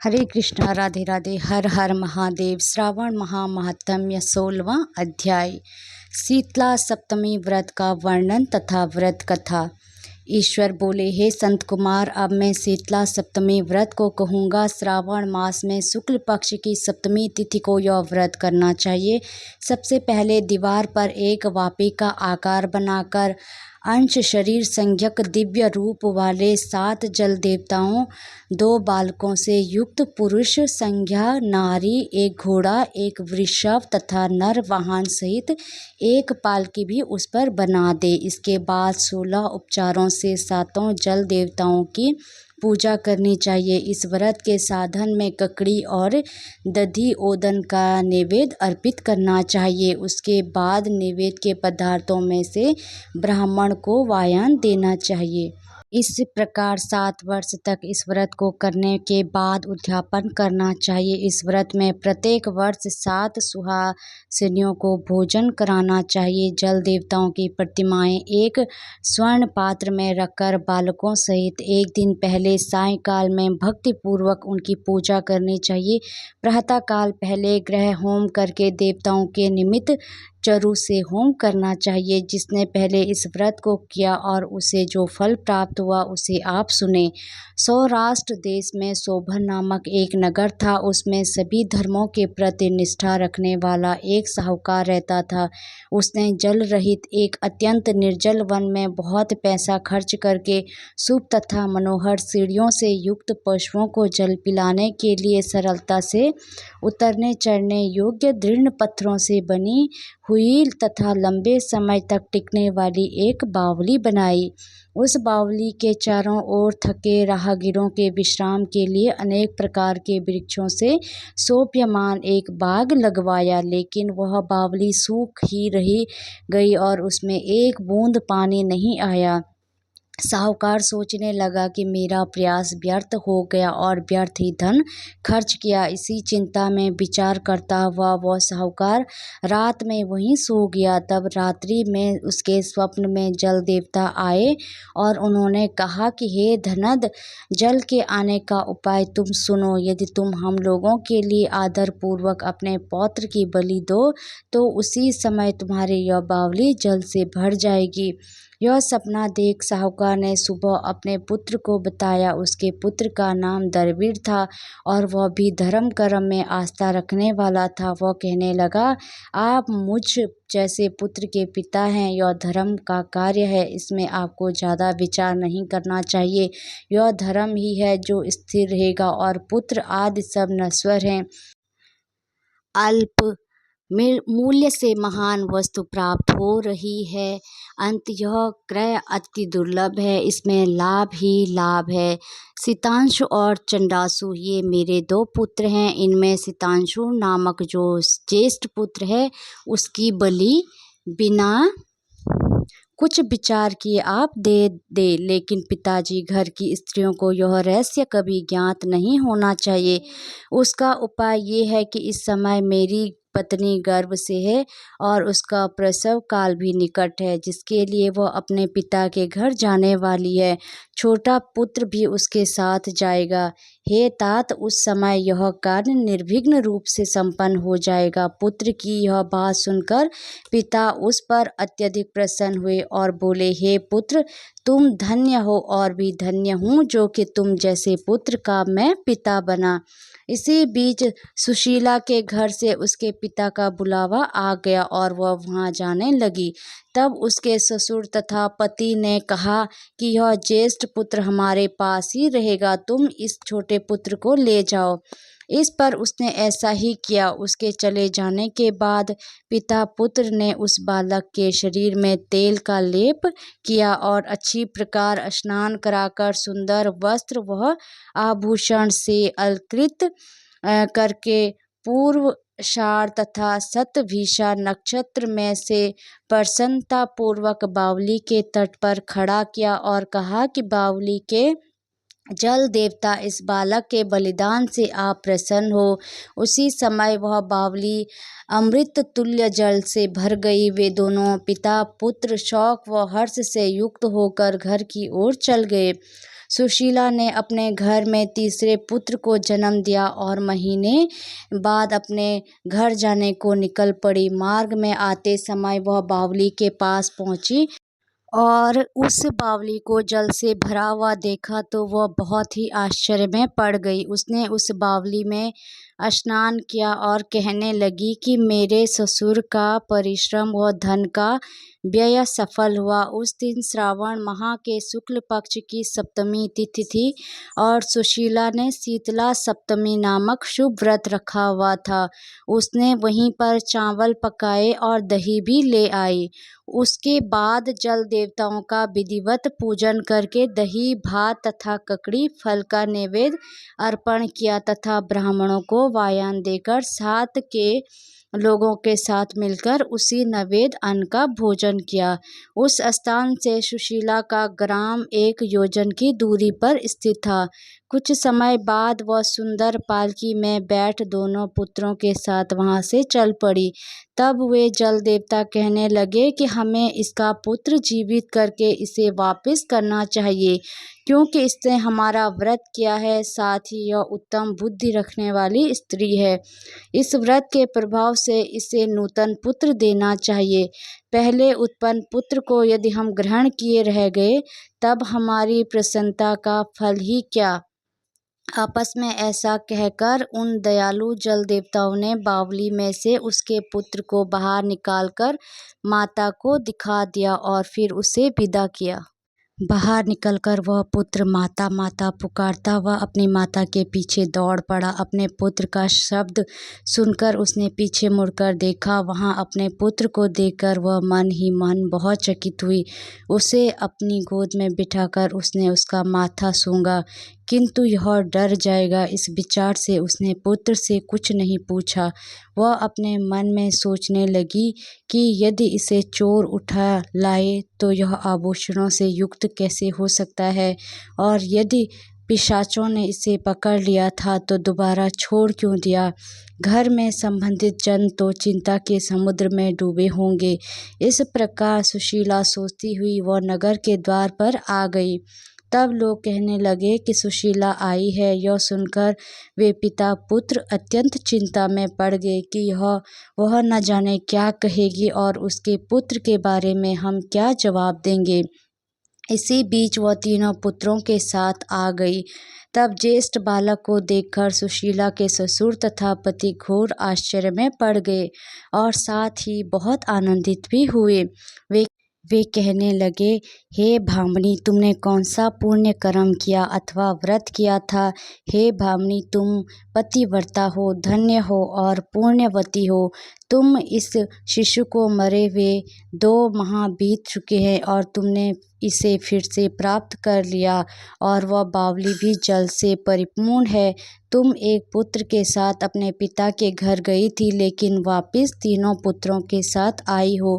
हरे कृष्णा, राधे राधे, हर हर महादेव। श्रावण महात्म्य 16वां अध्याय। शीतला सप्तमी व्रत का वर्णन तथा व्रत कथा। ईश्वर बोले, हे संत कुमार, अब मैं शीतला सप्तमी व्रत को कहूँगा। श्रावण मास में शुक्ल पक्ष की सप्तमी तिथि को यह व्रत करना चाहिए। सबसे पहले दीवार पर एक वापी का आकार बनाकर अंश शरीर संज्ञक दिव्य रूप वाले 7 जल देवताओं, 2 बालकों से युक्त पुरुष संज्ञा नारी, एक घोड़ा, एक वृषभ तथा नर वाहन सहित एक पालकी भी उस पर बना दे। इसके बाद 16 उपचारों से 7 जल देवताओं की पूजा करनी चाहिए। इस व्रत के साधन में ककड़ी और दधी ओदन का नैवेद्य अर्पित करना चाहिए। उसके बाद नैवेद्य के पदार्थों में से ब्राह्मण को वायन देना चाहिए। इस प्रकार 7 वर्ष तक इस व्रत को करने के बाद उद्यापन करना चाहिए। इस व्रत में प्रत्येक वर्ष 7 सुहासिनियों को भोजन कराना चाहिए। जल देवताओं की प्रतिमाएं एक स्वर्ण पात्र में रखकर बालकों सहित एक दिन पहले सायंकाल में भक्तिपूर्वक उनकी पूजा करनी चाहिए। प्रातःकाल पहले ग्रह होम करके देवताओं के निमित्त चरु से होम करना चाहिए। जिसने पहले इस व्रत को किया और उसे जो फल प्राप्त हुआ उसे आप सुने। सौराष्ट्र देश में शोभन नामक एक नगर था। उसमें सभी धर्मों के प्रति निष्ठा रखने वाला एक साहूकार रहता था। उसने जल रहित एक अत्यंत निर्जल वन में बहुत पैसा खर्च करके शुभ तथा मनोहर सीढ़ियों से युक्त पशुओं को जल पिलाने के लिए सरलता से उतरने चढ़ने योग्य दृढ़ पत्थरों से बनी हुई तथा लंबे समय तक टिकने वाली एक बावली बनाई। उस बावली के चारों ओर थके राहगीरों के विश्राम के लिए अनेक प्रकार के वृक्षों से शोभ्यमान एक बाग लगवाया। लेकिन वह बावली सूख ही रही गई और उसमें एक बूंद पानी नहीं आया। साहूकार सोचने लगा कि मेरा प्रयास व्यर्थ हो गया और व्यर्थ ही धन खर्च किया। इसी चिंता में विचार करता हुआ वह साहूकार रात में वहीं सो गया। तब रात्रि में उसके स्वप्न में जल देवता आए और उन्होंने कहा कि हे धनद, जल के आने का उपाय तुम सुनो। यदि तुम हम लोगों के लिए आदर पूर्वक अपने पौत्र की बलि दो तो उसी समय तुम्हारी यह बावली जल से भर जाएगी। यह सपना देख साहूकार ने सुबह अपने पुत्र को बताया। उसके पुत्र का नाम दरवीर था और वह भी धर्म कर्म में आस्था रखने वाला था। वह कहने लगा, आप मुझ जैसे पुत्र के पिता हैं। यह धर्म का कार्य है, इसमें आपको ज़्यादा विचार नहीं करना चाहिए। यह धर्म ही है जो स्थिर रहेगा और पुत्र आदि सब नश्वर हैं। अल्प मूल्य से महान वस्तु प्राप्त हो रही है। अंत यह क्रय अति दुर्लभ है, इसमें लाभ ही लाभ है। शीतांशु और चंडासु ये मेरे 2 पुत्र हैं। इनमें शीतांशु नामक जो ज्येष्ठ पुत्र है उसकी बलि बिना कुछ विचार किए आप दे। लेकिन पिताजी, घर की स्त्रियों को यह रहस्य कभी ज्ञात नहीं होना चाहिए। उसका उपाय ये है कि इस समय मेरी पत्नी गर्भ से है और उसका प्रसव काल भी निकट है, जिसके लिए वह अपने पिता के घर जाने वाली है। छोटा पुत्र भी उसके साथ जाएगा। हे तात, उस समय यह कार्य निर्विघ्न रूप से संपन्न हो जाएगा। पुत्र की यह बात सुनकर पिता उस पर अत्यधिक प्रसन्न हुए और बोले, हे पुत्र, तुम धन्य हो और भी धन्य हूँ जो कि तुम जैसे पुत्र का मैं पिता बना। इसी बीच सुशीला के घर से उसके पिता का बुलावा आ गया और वह वहाँ जाने लगी। तब उसके ससुर तथा पति ने कहा कि यह ज्येष्ठ पुत्र हमारे पास ही रहेगा, तुम इस छोटे पुत्र को ले जाओ। इस पर उसने ऐसा ही किया। उसके चले जाने के बाद पिता पुत्र ने उस बालक के शरीर में तेल का लेप किया और अच्छी प्रकार स्नान कराकर सुंदर वस्त्र व आभूषण से अलंकृत करके पूर्वाषाढ़ तथा शतभिषा नक्षत्र में से प्रसन्नता पूर्वक बावली के तट पर खड़ा किया और कहा कि बावली के जल देवता, इस बालक के बलिदान से आप प्रसन्न हो। उसी समय वह बावली अमृत तुल्य जल से भर गई। वे दोनों पिता पुत्र शौक व हर्ष से युक्त होकर घर की ओर चल गए। सुशीला ने अपने घर में तीसरे पुत्र को जन्म दिया और महीने बाद अपने घर जाने को निकल पड़ी। मार्ग में आते समय वह बावली के पास पहुंची और उस बावली को जल से भरा हुआ देखा तो वह बहुत ही आश्चर्य में पड़ गई। उसने उस बावली में स्नान किया और कहने लगी कि मेरे ससुर का परिश्रम व धन का व्यय सफल हुआ। उस दिन श्रावण माह के शुक्ल पक्ष की सप्तमी तिथि थी और सुशीला ने शीतला सप्तमी नामक शुभ व्रत रखा हुआ था। उसने वहीं पर चावल पकाए और दही भी ले आई। उसके बाद जल देवताओं का विधिवत पूजन करके दही भात तथा ककड़ी फल का नैवेद्य अर्पण किया तथा ब्राह्मणों को वायान देकर साथ के लोगों के साथ मिलकर उसी नैवेद्य अन्न का भोजन किया। उस स्थान से सुशीला का ग्राम 1 योजन की दूरी पर स्थित था। कुछ समय बाद वह सुंदर पालकी में बैठ दोनों पुत्रों के साथ वहां से चल पड़ी। तब वे जल देवता कहने लगे कि हमें इसका पुत्र जीवित करके इसे वापस करना चाहिए, क्योंकि इसने हमारा व्रत किया है, साथ ही यह उत्तम बुद्धि रखने वाली स्त्री है। इस व्रत के प्रभाव से इसे नूतन पुत्र देना चाहिए। पहले उत्पन्न पुत्र को यदि हम ग्रहण किए रह गए तब हमारी प्रसन्नता का फल ही क्या। आपस में ऐसा कहकर उन दयालु जल देवताओं ने बावली में से उसके पुत्र को बाहर निकालकर माता को दिखा दिया और फिर उसे विदा किया। बाहर निकलकर वह पुत्र माता माता पुकारता हुआ अपनी माता के पीछे दौड़ पड़ा। अपने पुत्र का शब्द सुनकर उसने पीछे मुड़कर देखा। वहां अपने पुत्र को देखकर वह मन ही मन बहुत चकित हुई। उसे अपनी गोद में बिठाकर उसने उसका माथा सूंघा, किंतु यह डर जाएगा इस विचार से उसने पुत्र से कुछ नहीं पूछा। वह अपने मन में सोचने लगी कि यदि इसे चोर उठा लाए तो यह आभूषणों से युक्त कैसे हो सकता है, और यदि पिशाचों ने इसे पकड़ लिया था तो दोबारा छोड़ क्यों दिया। घर में संबंधित जन तो चिंता के समुद्र में डूबे होंगे। इस प्रकार सुशीला सोचती हुई वह नगर के द्वार पर आ गई। तब लोग कहने लगे कि सुशीला आई है। यह सुनकर वे पिता पुत्र अत्यंत चिंता में पड़ गए कि वह न जाने क्या कहेगी और उसके पुत्र के बारे में हम क्या जवाब देंगे। इसी बीच वह तीनों पुत्रों के साथ आ गई। तब ज्येष्ठ बालक को देखकर सुशीला के ससुर तथा पति घोर आश्चर्य में पड़ गए और साथ ही बहुत आनंदित भी हुए। वे कहने लगे, हे भामिनी, तुमने कौन सा पुण्य कर्म किया अथवा व्रत किया था। हे भामिनी, तुम पतिव्रता हो, धन्य हो और पुण्यवती हो। तुम इस शिशु को मरे हुए 2 माह बीत चुके हैं और तुमने इसे फिर से प्राप्त कर लिया और वह बावली भी जल से परिपूर्ण है। तुम एक पुत्र के साथ अपने पिता के घर गई थी, लेकिन वापस तीनों पुत्रों के साथ आई हो।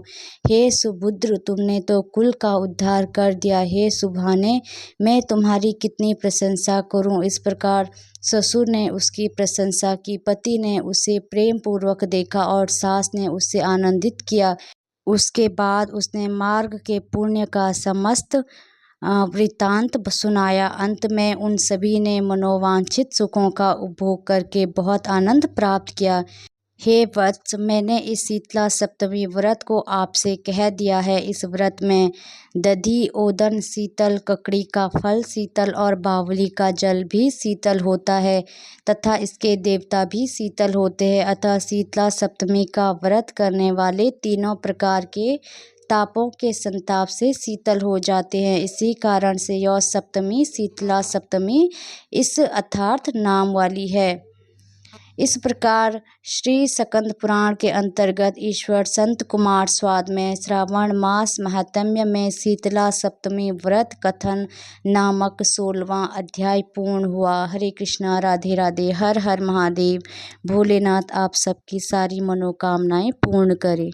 हे सुभद्र, तुमने तो कुल का उद्धार कर दिया। हे सुभाने, मैं तुम्हारी कितनी प्रशंसा करूं। इस प्रकार ससुर ने उसकी प्रशंसा की। पति ने उसे प्रेम पूर्वक देखा और सास ने उससे आनंदित किया। उसके बाद उसने मार्ग के पुण्य का समस्त वृत्तांत सुनाया। अंत में उन सभी ने मनोवांछित सुखों का उपभोग करके बहुत आनंद प्राप्त किया। हे वत्स, मैंने इस शीतला सप्तमी व्रत को आपसे कह दिया है। इस व्रत में दधि, ओदन, शीतल ककड़ी का फल शीतल और बावली का जल भी शीतल होता है तथा इसके देवता भी शीतल होते हैं। अतः शीतला सप्तमी का व्रत करने वाले तीनों प्रकार के तापों के संताप से शीतल हो जाते हैं। इसी कारण से यह सप्तमी शीतला सप्तमी इस अर्थात नाम वाली है। इस प्रकार श्री स्कंद पुराण के अंतर्गत ईश्वर संत कुमार स्वाद में श्रावण मास महात्म्य में शीतला सप्तमी व्रत कथन नामक 16वां अध्याय पूर्ण हुआ। हरे कृष्णा, राधे राधे, हर हर महादेव। भोलेनाथ आप सबकी सारी मनोकामनाएं पूर्ण करे।